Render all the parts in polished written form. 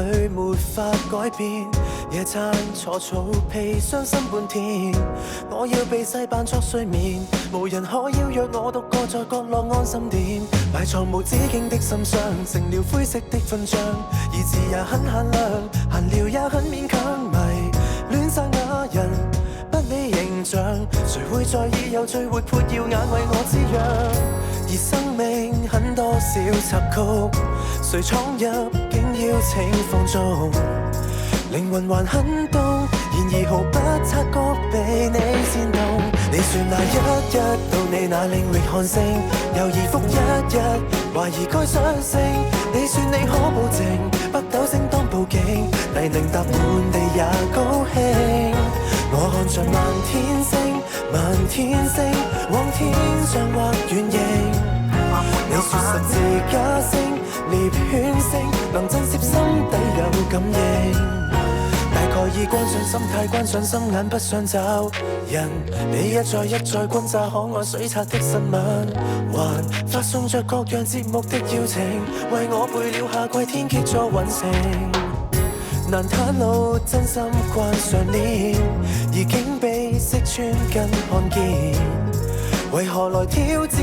裏沒法改變，夜餐坐草皮傷心半天，我要被洗扮作睡眠，無人可邀約我獨個在角落安心點，埋藏無止境的心傷，成了灰色的勳章，意志也很限量，閒聊也很勉強，迷戀沙啞人不理形象，誰會在意有最活潑耀眼為我滋養，而生命很多小插曲，誰闖入竟邀請放縱，靈魂還很動，然而毫不察覺被你煽動。你說那一到你那領域看星，猶豫復一日，懷疑該相信。你說你可保證，北斗星當報警，黎明踏滿地也高興。我看着漫天星，漫天星，往天上畫遠影。你說十字架星，獵犬星，能震懾心底有感應。大概已關上心態，關上心眼，不想找人。你一再一再轟炸可愛水刷的新聞，還發送着各樣節目的邀請，為我背了夏季天蠍座運程。難袒露真心慣上臉，而竟被識穿跟看見。為何來挑戰？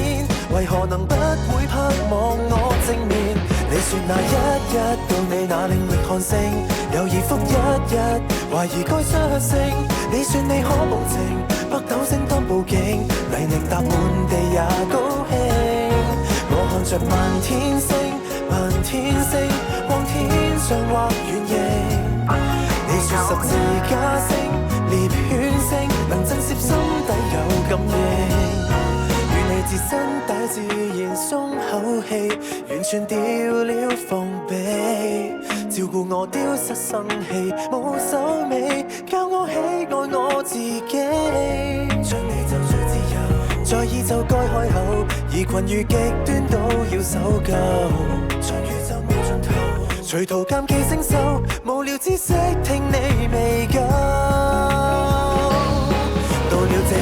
為何能不會盼望我正面？你說那一到你那領域看星，猶豫復一日，懷疑該相信。你說你可保證，北斗星當報警，黎明踏滿地也高興。我看着漫天星，漫天星，往天上畫遠影。你說十字架星，獵犬星，能震懾心底有感應。自身帶自然鬆口氣，完全掉了防備，照顧我丟失生氣，冇手尾，教我喜愛我自己。像你就最自由，在意就該開口，而群如極端都要守舊。在宇宙無盡頭，隨途監記星宿，無聊知識聽你未夠。到了這一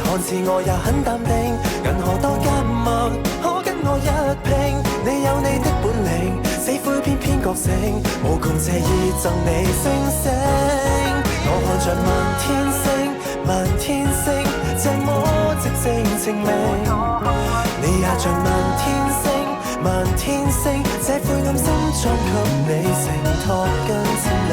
看似我也很淡定，銀河多緘默，可跟我一拼。你有你的本領，死灰偏偏覺醒，無窮謝意贈你星星。我看着漫天星，漫天星，這麼寂靜晴明。你也像漫天星，漫天星，這灰暗心裝給你承托跟佔領。